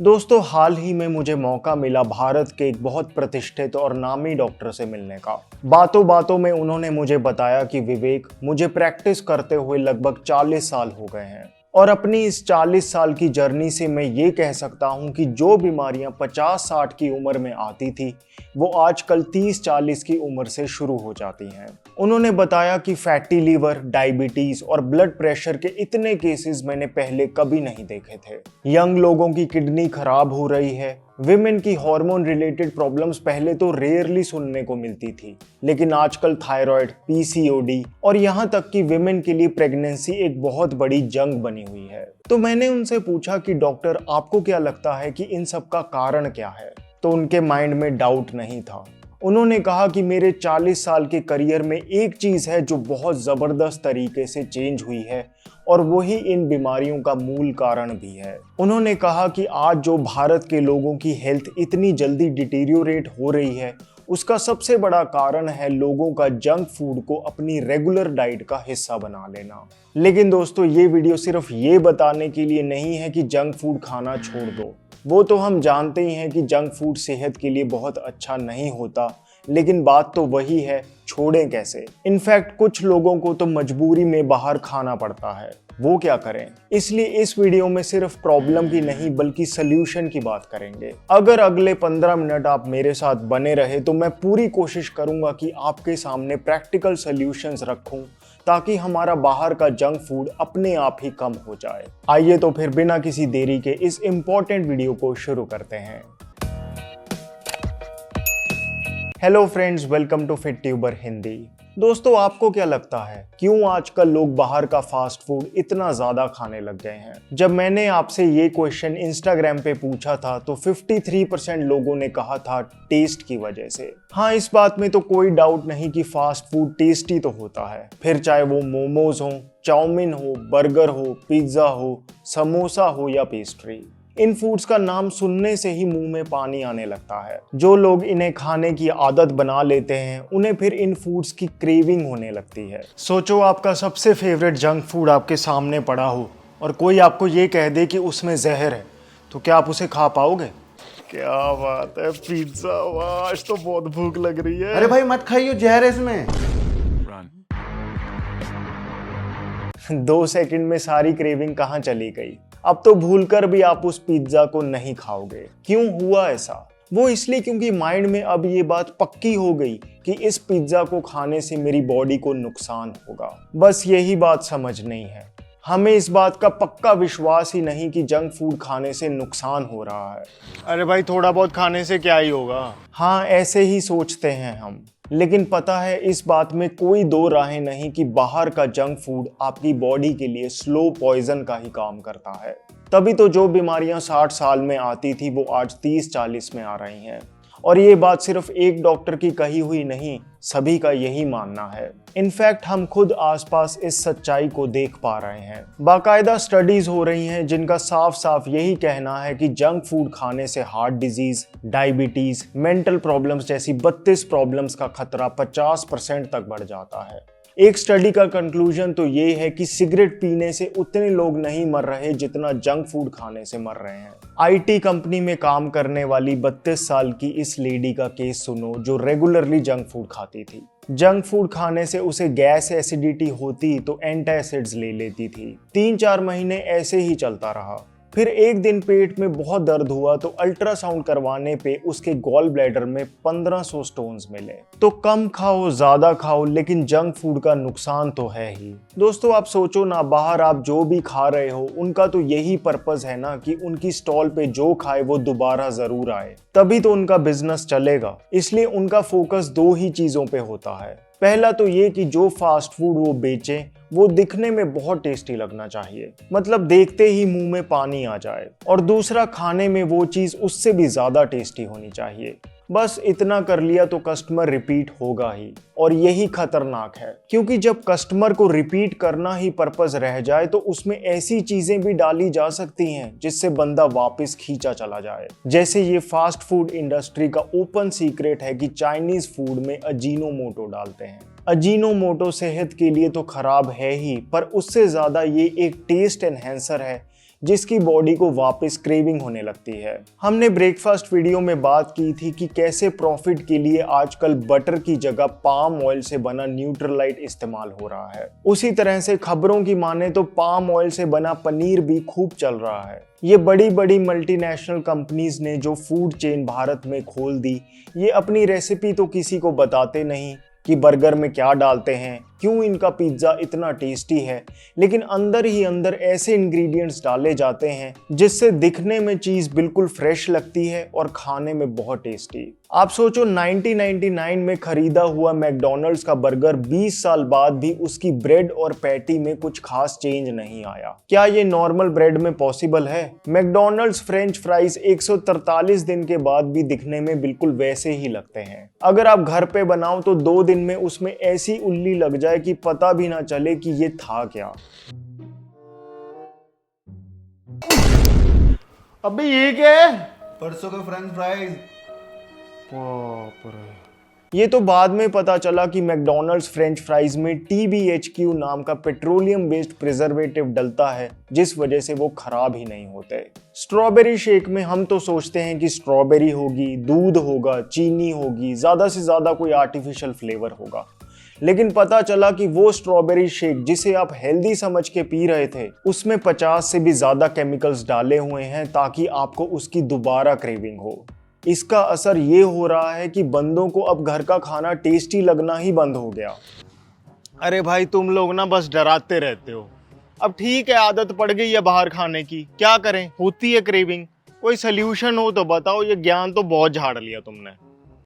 दोस्तों, हाल ही में मुझे मौका मिला भारत के एक बहुत प्रतिष्ठित और नामी डॉक्टर से मिलने का। बातों बातों में उन्होंने मुझे बताया कि विवेक, मुझे प्रैक्टिस करते हुए लगभग 40 साल हो गए हैं और अपनी इस 40 साल की जर्नी से मैं ये कह सकता हूँ कि जो बीमारियाँ 50-60 की उम्र में आती थी वो आजकल 30-40 की उम्र से शुरू हो जाती हैं। उन्होंने बताया कि फैटी लीवर, डायबिटीज और ब्लड प्रेशर के इतने केसेस मैंने पहले कभी नहीं देखे थे। यंग लोगों की किडनी खराब हो रही है। विमेन की हार्मोन रिलेटेड प्रॉब्लम्स पहले तो रेयरली सुनने को मिलती थी, लेकिन आजकल थायराइड, पीसीओडी और यहाँ तक कि विमेन के लिए प्रेगनेंसी एक बहुत बड़ी जंग बनी हुई है। तो मैंने उनसे पूछा कि डॉक्टर, आपको क्या लगता है कि इन सब का कारण क्या है? तो उनके माइंड में डाउट नहीं था। उन्होंने कहा कि मेरे 40 साल के करियर में एक चीज है जो बहुत जबरदस्त तरीके से चेंज हुई है और वही इन बीमारियों का मूल कारण भी है। उन्होंने कहा कि आज जो भारत के लोगों की हेल्थ इतनी जल्दी डिटीरियोरेट हो रही है, उसका सबसे बड़ा कारण है लोगों का जंक फूड को अपनी रेगुलर डाइट का हिस्सा बना लेना। लेकिन दोस्तों, ये वीडियो सिर्फ ये बताने के लिए नहीं है कि जंक फूड खाना छोड़ दो। वो तो हम जानते ही हैं कि जंक फूड सेहत के लिए बहुत अच्छा नहीं होता, लेकिन बात तो वही है, छोड़ें कैसे। इनफैक्ट कुछ लोगों को तो मजबूरी में बाहर खाना पड़ता है, वो क्या करें। इसलिए इस वीडियो में सिर्फ प्रॉब्लम की नहीं बल्कि सल्यूशन की बात करेंगे। अगर अगले 15 मिनट आप मेरे साथ बने रहे तो मैं पूरी कोशिश करूंगा कि आपके सामने प्रैक्टिकल सल्यूशंस रखूं ताकि हमारा बाहर का जंक फूड अपने आप ही कम हो जाए। आइए तो फिर बिना किसी देरी के इस इंपॉर्टेंट वीडियो को शुरू करते हैं। Hello friends, welcome to fit tuber Hindi. दोस्तों, आपको क्या लगता है क्यों आजकल लोग बाहर का फास्ट फूड इतना ज्यादा खाने लग गए हैं? जब मैंने आपसे ये क्वेश्चन इंस्टाग्राम पे पूछा था तो 53% लोगों ने कहा था टेस्ट की वजह से। हाँ, इस बात में तो कोई डाउट नहीं कि फास्ट फूड टेस्टी तो होता है, फिर चाहे वो मोमोज हो, चाउमीन हो, बर्गर हो, पिज्जा हो, समोसा हो या पेस्ट्री। इन फूड्स का नाम सुनने से ही मुंह में पानी आने लगता है। जो लोग इन्हें खाने की आदत बना लेते हैं उन्हें फिर इन फूड्स की क्रेविंग होने लगती है। सोचो, आपका सबसे फेवरेट जंक फूड आपके सामने पड़ा हो और कोई आपको ये कह दे कि उसमें जहर है, तो क्या आप उसे खा पाओगे? क्या बात है, पिज्जा! वाह, आज तो बहुत भूख लग रही है। अरे भाई मत खाइयो, जहर है इसमें। 2 सेकंड में सारी क्रेविंग कहाँ चली गई? अब तो भूलकर भी आप उस पिज्जा को नहीं खाओगे। क्यों हुआ ऐसा? वो इसलिए क्योंकि माइंड में अब ये बात पक्की हो गई कि इस पिज्जा को खाने से मेरी बॉडी को नुकसान होगा। बस यही बात समझ नहीं है। हमें इस बात का पक्का विश्वास ही नहीं कि जंक फूड खाने से नुकसान हो रहा है। अरे भाई, थोड़ा बहुत खाने से क्या ही होगा। हाँ, ऐसे ही सोचते हैं हम, लेकिन पता है इस बात में कोई दो राहें नहीं कि बाहर का जंक फूड आपकी बॉडी के लिए स्लो पॉइजन का ही काम करता है। तभी तो जो बीमारियां 60 साल में आती थी वो आज 30-40 में आ रही हैं। और ये बात सिर्फ एक डॉक्टर की कही हुई नहीं, सभी का यही मानना है। इनफैक्ट हम खुद आसपास इस सच्चाई को देख पा रहे हैं। बाकायदा स्टडीज हो रही हैं जिनका साफ साफ यही कहना है कि जंक फूड खाने से heart disease, diabetes, mental problems जैसी 32 प्रॉब्लम्स का खतरा 50% तक बढ़ जाता है। एक स्टडी का कंक्लूजन तो ये है कि सिगरेट पीने से उतने लोग नहीं मर रहे जितना जंक फूड खाने से मर रहे हैं। आईटी कंपनी में काम करने वाली 32 साल की इस लेडी का केस सुनो, जो रेगुलरली जंक फूड खाती थी। जंक फूड खाने से उसे गैस एसिडिटी होती तो एंटासिड्स ले लेती थी। 3-4 महीने ऐसे ही चलता रहा। फिर एक दिन पेट में बहुत दर्द हुआ तो अल्ट्रासाउंड करवाने पे उसके गॉल ब्लैडर में 1500 स्टोन्स मिले। तो कम खाओ ज्यादा खाओ, लेकिन जंक फूड का नुकसान तो है ही। दोस्तों, आप सोचो ना, बाहर आप जो भी खा रहे हो उनका तो यही पर्पस है ना कि उनकी स्टॉल पे जो खाए वो दोबारा जरूर आए, तभी तो उनका बिजनेस चलेगा। इसलिए उनका फोकस 2 ही चीजों पे होता है। पहला तो ये कि जो फास्ट फूड वो बेचे वो दिखने में बहुत टेस्टी लगना चाहिए, मतलब देखते ही मुंह में पानी आ जाए। और दूसरा, खाने में वो चीज उससे भी ज्यादा टेस्टी होनी चाहिए। बस इतना कर लिया तो कस्टमर रिपीट होगा ही, और यही खतरनाक है क्योंकि जब कस्टमर को रिपीट करना ही पर्पस रह जाए तो उसमें ऐसी चीजें भी डाली जा सकती हैं जिससे बंदा वापस खींचा चला जाए। जैसे ये फास्ट फूड इंडस्ट्री का ओपन सीक्रेट है कि चाइनीज फूड में अजीनोमोटो डालते हैं। अजीनोमोटो सेहत के लिए तो खराब है ही, पर उससे ज़्यादा ये एक टेस्ट एनहेंसर है जिसकी बॉडी को वापस क्रेविंग होने लगती है। हमने ब्रेकफास्ट वीडियो में बात की थी कि कैसे प्रॉफिट के लिए आजकल बटर की जगह पाम ऑयल से बना न्यूट्रलाइट इस्तेमाल हो रहा है। उसी तरह से खबरों की माने तो पाम ऑयल से बना पनीर भी खूब चल रहा है। ये बड़ी बड़ी मल्टीनेशनल कंपनीज ने जो फूड चेन भारत में खोल दी, ये अपनी रेसिपी तो किसी को बताते नहीं कि बर्गर में क्या डालते हैं, क्यों इनका पिज्ज़ा इतना टेस्टी है, लेकिन अंदर ही अंदर ऐसे इंग्रेडिएंट्स डाले जाते हैं जिससे दिखने में चीज़ बिल्कुल फ्रेश लगती है और खाने में बहुत टेस्टी। आप सोचो 1999 में खरीदा हुआ मैकडॉनल्ड्स का बर्गर 20 साल बाद भी उसकी ब्रेड और पैटी में कुछ खास चेंज नहीं आया। क्या ये नॉर्मल ब्रेड में पॉसिबल है? मैकडॉनल्ड्स फ्रेंच फ्राइज 143 दिन के बाद भी दिखने में बिल्कुल वैसे ही लगते हैं। अगर आप घर पे बनाओ तो 2 दिन में उसमें ऐसी उल्ली लग जाए कि पता भी ना चले कि ये था क्या। अबे ये क्या है? परसों का फ्रेंच फ्राइज। ये तो बाद में पता चला कि मैकडॉनल्ड्स फ्रेंच फ्राइज में TBHQ नाम का पेट्रोलियम बेस्ड प्रिजर्वेटिव डलता है, जिस वजह से वो खराब ही नहीं होते। स्ट्रॉबेरी शेक में हम तो सोचते हैं कि स्ट्रॉबेरी होगी, दूध होगा, चीनी होगी, ज्यादा से ज्यादा कोई आर्टिफिशियल फ्लेवर होगा, लेकिन पता चला कि वो स्ट्रॉबेरी शेक जिसे आप हेल्दी समझ के पी रहे थे, उसमें 50 से भी ज्यादा केमिकल्स डाले हुए हैं ताकि आपको उसकी दोबारा क्रेविंग हो। इसका असर ये हो रहा है कि बंदों को अब घर का खाना टेस्टी लगना ही बंद हो गया। अरे भाई, तुम लोग ना बस डराते रहते हो। अब ठीक है, आदत पड़ गई है बाहर खाने की, क्या करें, होती है क्रेविंग। कोई सल्यूशन हो तो बताओ, ये ज्ञान तो बहुत झाड़ लिया तुमने।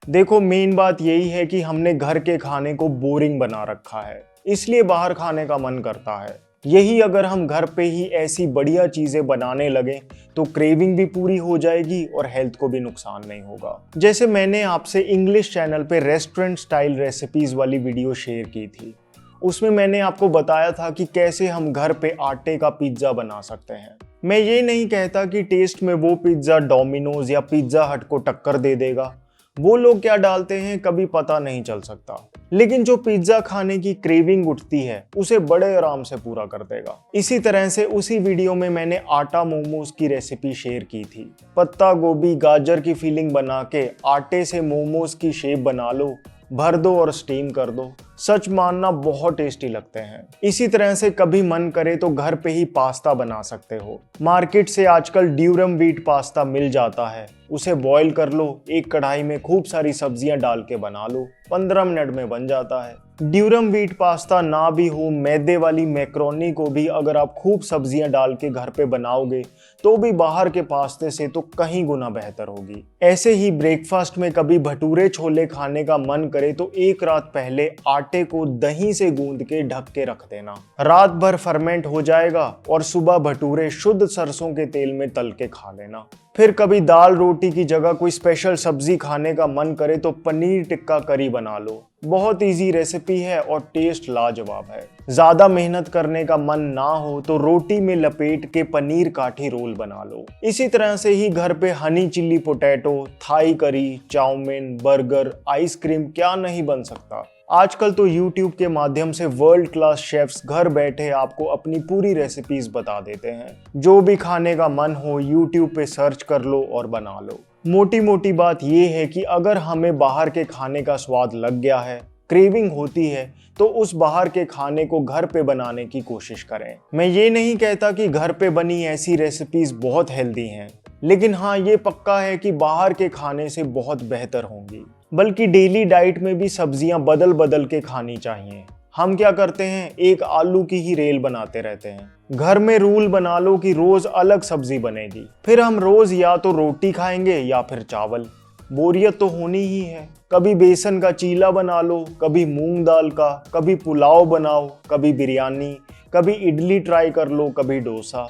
देखो, मेन बात यही है कि हमने घर के खाने को बोरिंग बना रखा है, इसलिए बाहर खाने का मन करता है। यही अगर हम घर पे ही ऐसी बढ़िया चीजें बनाने लगे तो क्रेविंग भी पूरी हो जाएगी और हेल्थ को भी नुकसान नहीं होगा। जैसे मैंने आपसे इंग्लिश चैनल पे रेस्टोरेंट स्टाइल रेसिपीज वाली वीडियो शेयर की थी, उसमें मैंने आपको बताया था कि कैसे हम घर पे आटे का पिज्जा बना सकते हैं। मैं ये नहीं कहता कि टेस्ट में वो पिज्जा डोमिनोज या पिज्जा हट को टक्कर दे देगा, वो लोग क्या डालते हैं कभी पता नहीं चल सकता, लेकिन जो पिज्जा खाने की क्रेविंग उठती है उसे बड़े आराम से पूरा कर देगा। इसी तरह से उसी वीडियो में मैंने आटा मोमोज की रेसिपी शेयर की थी। पत्ता गोभी गाजर की फीलिंग बना के आटे से मोमोज की शेप बना लो, भर दो और स्टीम कर दो। सच मानना बहुत टेस्टी लगते हैं। इसी तरह से कभी मन करे तो घर पे ही पास्ता बना सकते हो। मार्केट से आजकल ड्यूरम व्हीट पास्ता मिल जाता है, उसे बॉईल कर लो, एक कढ़ाई में खूब सारी सब्जियां डाल के बना लो, 15 मिनट में बन जाता है। ड्यूरम व्हीट पास्ता ना भी हो, मैदे वाली मैक्रोनी को भी अगर आप खूब सब्जियां डाल के घर पे बनाओगे तो भी बाहर के पास्ते से तो कहीं गुना बेहतर होगी। ऐसे ही ब्रेकफास्ट में कभी भटूरे छोले खाने का मन करे तो एक रात पहले आटे को दही से गूंद के ढक के रख देना, रात भर फर्मेंट हो जाएगा और सुबह भटूरे शुद्ध सरसों के तेल में तल के खा लेना। फिर कभी दाल रोटी की जगह कोई स्पेशल सब्जी खाने का मन करे तो पनीर टिक्का करी बना लो। बहुत इजी रेसिपी है और टेस्ट लाजवाब है। ज्यादा मेहनत करने का मन ना हो तो रोटी में लपेट के पनीर काठी रोल बना लो। इसी तरह से ही घर पे honey chilli potato, Thai curry, chowmein, burger, ice cream क्या नहीं बन सकता। आजकल तो YouTube के माध्यम से वर्ल्ड क्लास शेफ्स घर बैठे आपको अपनी पूरी रेसिपीज बता देते हैं। जो भी खाने का मन हो YouTube पे सर्च कर लो और बना लो। मोटी मोटी बात ये है कि अगर हमें बाहर के खाने का स्वाद लग गया है, क्रेविंग होती है, तो उस बाहर के खाने को घर पे बनाने की कोशिश करें। मैं ये नहीं कहता कि घर पे बनी ऐसी रेसिपीज बहुत हेल्दी हैं, लेकिन हाँ ये पक्का है कि बाहर के खाने से बहुत बेहतर होंगी। बल्कि डेली डाइट में भी सब्जियां बदल बदल के खानी चाहिए। हम क्या करते हैं, एक आलू की ही रेल बनाते रहते हैं। घर में रूल बना लो कि रोज अलग सब्जी बनेगी, फिर हम रोज या तो रोटी खाएंगे या फिर चावल। बोरियत तो होनी ही है। कभी बेसन का चीला बना लो, कभी मूंग दाल का, कभी पुलाव बनाओ, कभी बिरयानी, कभी इडली ट्राई कर लो, कभी डोसा।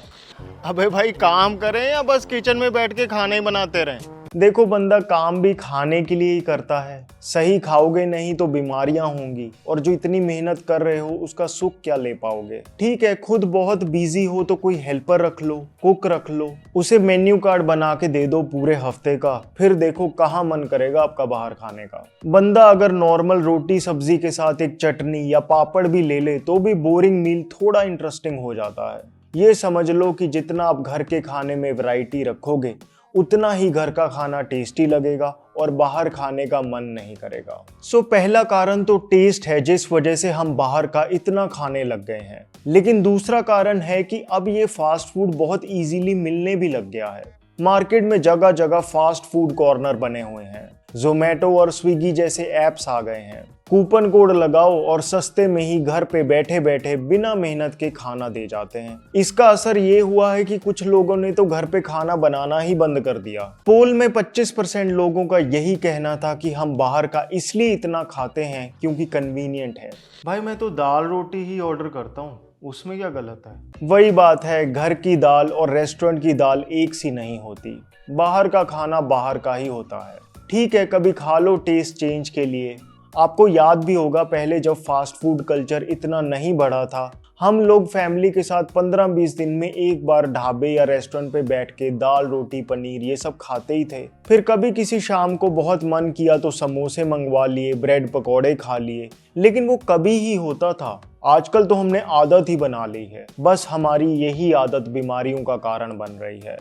अबे भाई, काम करें या बस किचन में बैठ के खाना ही बनाते रहें? देखो बंदा काम भी खाने के लिए ही करता है, सही खाओगे नहीं तो बीमारियां होंगी, और जो इतनी मेहनत कर रहे हो उसका सुख क्या ले पाओगे। ठीक है, खुद बहुत बिजी हो तो कोई हेल्पर रख लो, कुक रख लो, उसे मेन्यू कार्ड बना के दे दो पूरे हफ्ते का, फिर देखो कहाँ मन करेगा आपका बाहर खाने का। बंदा अगर नॉर्मल रोटी सब्जी के साथ एक चटनी या पापड़ भी ले ले तो भी बोरिंग मील थोड़ा इंटरेस्टिंग हो जाता है। ये समझ लो कि जितना आप घर के खाने में वैरायटी रखोगे उतना ही घर का खाना टेस्टी लगेगा और बाहर खाने का मन नहीं करेगा। सो पहला कारण तो टेस्ट है जिस वजह से हम बाहर का इतना खाने लग गए हैं, लेकिन दूसरा कारण है कि अब ये फास्ट फूड बहुत इजीली मिलने भी लग गया है। मार्केट में जगह जगह फास्ट फूड कॉर्नर बने हुए हैं, जोमेटो और स्विगी जैसे ऐप्स आ गए हैं। कूपन कोड लगाओ और सस्ते में ही घर पे बैठे बैठे बिना मेहनत के खाना दे जाते हैं। इसका असर ये हुआ है कि कुछ लोगों ने तो घर पे खाना बनाना ही बंद कर दिया। पोल में 25% लोगों का यही कहना था कि हम बाहर का इसलिए इतना खाते हैं क्योंकि कन्वीनियंट है। भाई मैं तो दाल रोटी ही ऑर्डर करता हूँ, उसमें क्या गलत है। वही बात है, घर की दाल और रेस्टोरेंट की दाल एक सी नहीं होती। बाहर का खाना बाहर का ही होता है। ठीक है, कभी खा लो टेस्ट चेंज के लिए। आपको याद भी होगा पहले जब फास्ट फूड कल्चर इतना नहीं बढ़ा था, हम लोग फैमिली के साथ 15-20 दिन में एक बार ढाबे या रेस्टोरेंट पे बैठ के दाल रोटी पनीर ये सब खाते ही थे। फिर कभी किसी शाम को बहुत मन किया तो समोसे मंगवा लिए, ब्रेड पकौड़े खा लिए, लेकिन वो कभी ही होता था। आजकल तो हमने आदत ही बना ली है। बस हमारी यही आदत बीमारियों का कारण बन रही है।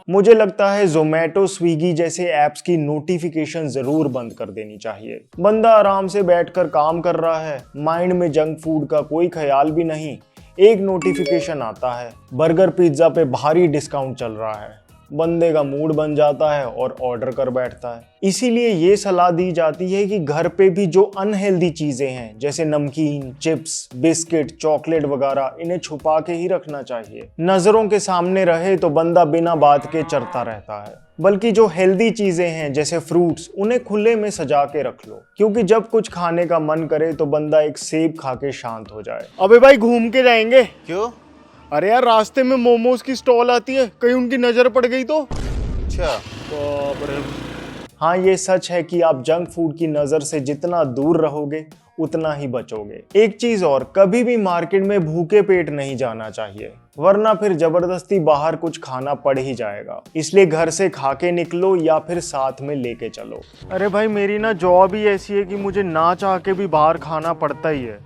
मुझे लगता है जोमेटो स्विगी जैसे ऐप्स की नोटिफिकेशन जरूर बंद कर देनी चाहिए। बंदा आराम से बैठकर काम कर रहा है, माइंड में जंक फूड का कोई ख्याल भी नहीं, एक नोटिफिकेशन आता है बर्गर पिज्जा पे भारी डिस्काउंट चल रहा है, बंदे का मूड बन जाता है और ऑर्डर कर बैठता है। इसीलिए ये सलाह दी जाती है कि घर पे भी जो अनहेल्दी चीजें हैं जैसे नमकीन, चिप्स, बिस्किट, चॉकलेट वगैरह, इन्हें छुपा के ही रखना चाहिए। नजरों के सामने रहे तो बंदा बिना बात के चरता रहता है, बल्कि जो हेल्दी चीजें हैं जैसे फ्रूट्स, उन्हें खुले में सजा के रख लो, क्योंकि जब कुछ खाने का मन करे तो बंदा एक सेब खा के शांत हो जाए। अबे भाई घूम के जाएंगे। क्यों? अरे यार रास्ते में मोमोज की स्टॉल आती है, कहीं उनकी नजर पड़ गई तो। अच्छा, बाप रे। हाँ, ये सच है कि आप जंक फूड की नजर से जितना दूर रहोगे उतना ही बचोगे। एक चीज और, कभी भी मार्केट में भूखे पेट नहीं जाना चाहिए, वरना फिर जबरदस्ती बाहर कुछ खाना पड़ ही जाएगा। इसलिए घर से खा के निकलो या फिर साथ में लेके चलो। अरे भाई मेरी ना जॉब ही ऐसी है कि मुझे ना चाह के भी बाहर खाना पड़ता ही है,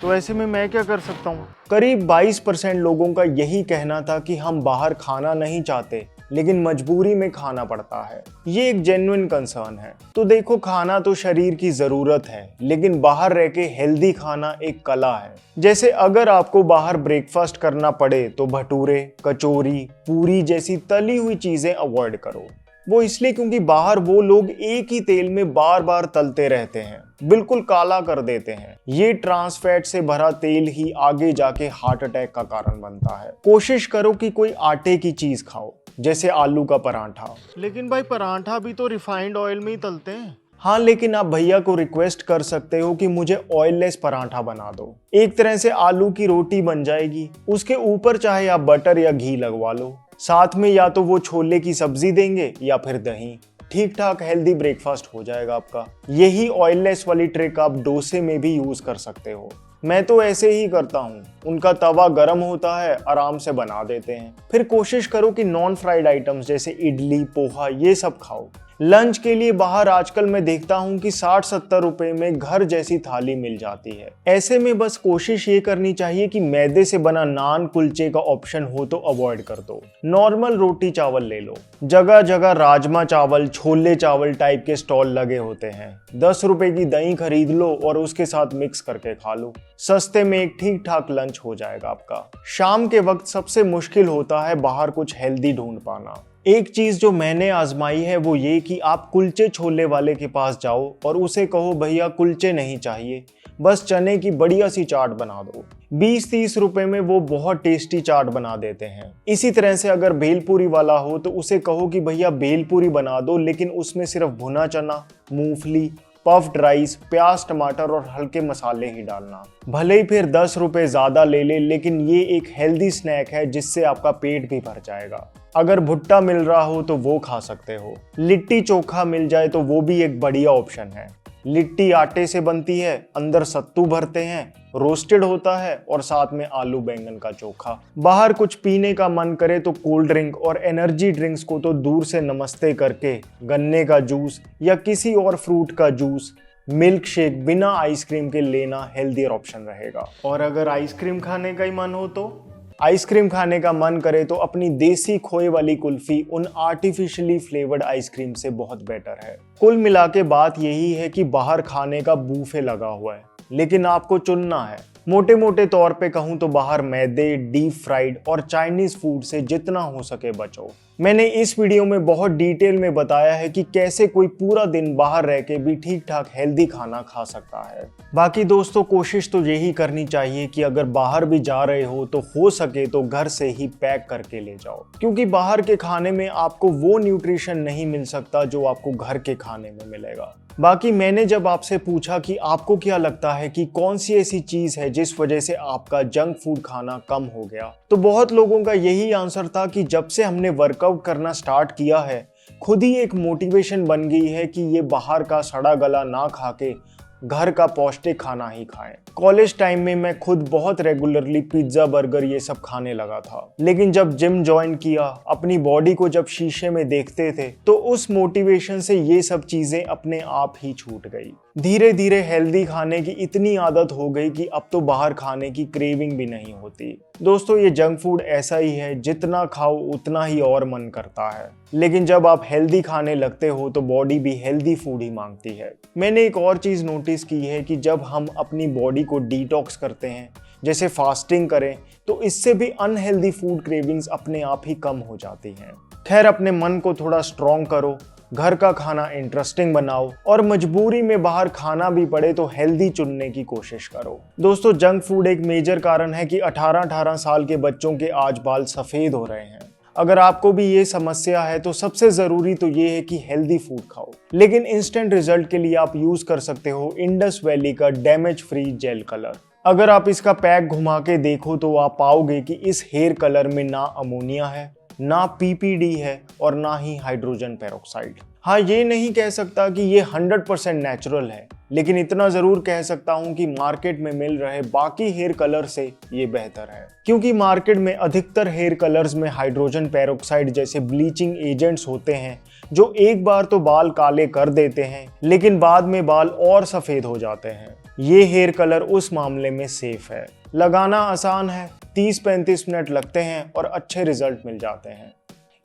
तो ऐसे में मैं क्या कर सकता हूँ। करीब 22% लोगों का यही कहना था कि हम बाहर खाना नहीं चाहते लेकिन मजबूरी में खाना पड़ता है। ये एक जेन्युइन कंसर्न है। तो देखो, खाना तो शरीर की जरूरत है, लेकिन बाहर रह के हेल्दी खाना एक कला है। जैसे अगर आपको बाहर ब्रेकफास्ट करना पड़े तो भटूरे, कचौरी, पूरी जैसी तली हुई चीजें अवॉइड करो। वो इसलिए क्योंकि बाहर वो लोग एक ही तेल में बार बार तलते रहते हैं, बिल्कुल काला कर देते हैं। ये ट्रांस फैट से भरा तेल ही आगे जाके हार्ट अटैक का कारण बनता है। कोशिश करो कि कोई आटे की चीज खाओ, जैसे आलू का परांठा। लेकिन भाई परांठा भी तो रिफाइंड ऑयल में ही तलते हैं। हाँ, लेकिन आप भैया को रिक्वेस्ट कर सकते हो कि मुझे ऑयललेस परांठा बना दो। एक तरह से आलू की रोटी बन जाएगी, उसके ऊपर चाहे आप बटर या घी लगवा लो, साथ में या तो वो छोले की सब्जी देंगे या फिर दही। ठीक ठाक हेल्दी ब्रेकफास्ट हो जाएगा आपका। यही ऑयललेस वाली ट्रिक आप डोसे में भी यूज कर सकते हो। मैं तो ऐसे ही करता हूँ, उनका तवा गर्म होता है, आराम से बना देते हैं। फिर कोशिश करो कि नॉन फ्राइड आइटम्स जैसे इडली, पोहा ये सब खाओ। लंच के लिए बाहर आजकल मैं देखता हूँ कि 60-70 रुपए में घर जैसी थाली मिल जाती है। ऐसे में बस कोशिश ये करनी चाहिए कि मैदे से बना नान, कुलचे का ऑप्शन हो तो अवॉइड कर दो। नॉर्मल रोटी चावल ले लो। जगह जगह राजमा चावल, छोले चावल टाइप के स्टॉल लगे होते हैं। 10 रुपए की दही खरीद लो और उसके साथ मिक्स करके खा लो। सस्ते में एक ठीक ठाक लंच हो जाएगा आपका। शाम के वक्त सबसे मुश्किल होता है बाहर कुछ हेल्दी ढूंढ पाना। एक चीज जो मैंने आजमाई है वो ये कि आप कुलचे छोले वाले के पास जाओ और उसे कहो भैया कुलचे नहीं चाहिए, बस चने की बढ़िया सी चाट बना दो। 20-30 रुपए में वो बहुत टेस्टी चाट बना देते हैं। इसी तरह से अगर भेलपूरी वाला हो तो उसे कहो कि भैया भेलपूरी बना दो, लेकिन उसमें सिर्फ भुना चना, मूंगफली, पफ्ड राइस, प्याज, टमाटर और हल्के मसाले ही डालना। भले ही फिर 10 रुपए ज्यादा ले ले, लेकिन ये एक हेल्दी स्नैक है जिससे आपका पेट भी भर जाएगा। अगर भुट्टा मिल रहा हो तो वो खा सकते हो। लिट्टी चोखा मिल जाए तो वो भी एक बढ़िया ऑप्शन है। लिट्टी आटे से बनती है, अंदर सत्तू भरते हैं, रोस्टेड होता है और साथ में आलू बैंगन का चोखा। बाहर कुछ पीने का मन करे तो कोल्ड ड्रिंक और एनर्जी ड्रिंक्स को तो दूर से नमस्ते करके गन्ने का जूस या किसी और फ्रूट का जूस, मिल्क शेक बिना आइसक्रीम के लेना हेल्दियर ऑप्शन रहेगा। और अगर आइसक्रीम खाने का ही मन हो तो आइसक्रीम खाने का मन करे तो अपनी देसी खोए वाली कुल्फी उन आर्टिफिशियली फ्लेवर्ड आइसक्रीम से बहुत बेटर है। कुल मिला के बात यही है कि बाहर खाने का बूफे लगा हुआ है, लेकिन आपको चुनना है। मोटे मोटे तौर पे कहूँ तो बाहर मैदे, डीप फ्राइड और चाइनीज फूड से जितना हो सके बचो। मैंने इस वीडियो में बहुत डिटेल में बताया है कि कैसे कोई पूरा दिन बाहर रह के भी ठीक ठाक हेल्दी खाना खा सकता है। बाकी दोस्तों, कोशिश तो यही करनी चाहिए कि अगर बाहर भी जा रहे हो सके तो घर से ही पैक करके ले जाओ, क्योंकि बाहर के खाने में आपको वो न्यूट्रिशन नहीं मिल सकता जो आपको घर के खाने में मिलेगा। बाकी मैंने जब आपसे पूछा कि आपको क्या लगता है कि कौन सी ऐसी चीज है जिस वजह से आपका जंक फूड खाना कम हो गया, तो बहुत लोगों का यही आंसर था कि जब से हमने वर्कआउट करना स्टार्ट किया है, खुद ही एक मोटिवेशन बन गई है कि ये बाहर का सड़ा गला ना खा के घर का पौष्टिक खाना ही खाएं। कॉलेज टाइम में मैं खुद बहुत रेगुलरली पिज्जा, बर्गर ये सब खाने लगा था, लेकिन जब जिम ज्वाइन किया, अपनी बॉडी को जब शीशे में देखते थे तो उस मोटिवेशन से ये सब चीजें अपने आप ही छूट गई। धीरे धीरे हेल्दी खाने की इतनी आदत हो गई कि अब तो बाहर खाने की क्रेविंग भी नहीं होती। दोस्तों, ये जंक फूड ऐसा ही है, जितना खाओ उतना ही और मन करता है, लेकिन जब आप हेल्दी खाने लगते हो तो बॉडी भी हेल्दी फूड ही मांगती है। मैंने एक और चीज नोटिस की है कि जब हम अपनी बॉडी को डिटॉक्स करते हैं, जैसे फास्टिंग करें, तो इससे भी अनहेल्दी फूड क्रेविंग्स अपने आप ही कम हो जाती हैं। खैर, अपने मन को थोड़ा स्ट्रॉन्ग करो, घर का खाना इंटरेस्टिंग बनाओ और मजबूरी में बाहर खाना भी पड़े तो हेल्दी चुनने की कोशिश करो। दोस्तों, जंक फूड एक मेजर कारण है कि 18-18 साल के बच्चों के आज बाल सफेद हो रहे हैं। अगर आपको भी ये समस्या है तो सबसे जरूरी तो ये है कि हेल्दी फूड खाओ, लेकिन इंस्टेंट रिजल्ट के लिए आप यूज कर सकते हो इंडस वैली का डैमेज फ्री जेल कलर। अगर आप इसका पैक घुमा के देखो तो आप पाओगे कि इस हेयर कलर में ना अमोनिया है, ना पीपीडी है और ना ही हाइड्रोजन पेरोक्साइड। हाँ, ये नहीं कह सकता कि ये 100% नेचुरल है, लेकिन इतना जरूर कह सकता हूँ कि मार्केट में मिल रहे बाकी हेयर कलर से ये बेहतर है, क्योंकि मार्केट में अधिकतर हेयर कलर्स में हाइड्रोजन पेरोक्साइड जैसे ब्लीचिंग एजेंट्स होते हैं, जो एक बार तो बाल काले कर देते हैं, लेकिन बाद में बाल और सफेद हो जाते हैं। ये हेयर कलर उस मामले में सेफ है, लगाना आसान है, 30-35 मिनट लगते हैं और अच्छे रिजल्ट मिल जाते हैं।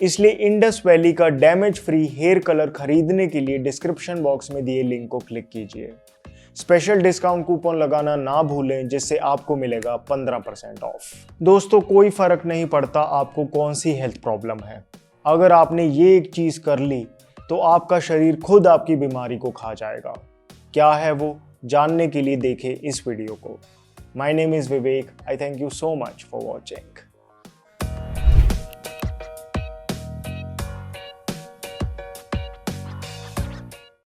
इसलिए इंडस वैली का डैमेज फ्री हेयर कलर खरीदने के लिए डिस्क्रिप्शन बॉक्स में दिए लिंक को क्लिक कीजिए। स्पेशल डिस्काउंट कूपन लगाना ना भूलें, जिससे आपको मिलेगा 15% ऑफ। दोस्तों, कोई फर्क नहीं पड़ता आपको कौन सी हेल्थ प्रॉब्लम है, अगर आपने ये एक चीज कर ली तो आपका शरीर खुद आपकी बीमारी को खा जाएगा। क्या है वो, जानने के लिए देखें इस वीडियो को। My name is Vivek. I thank you so much for watching.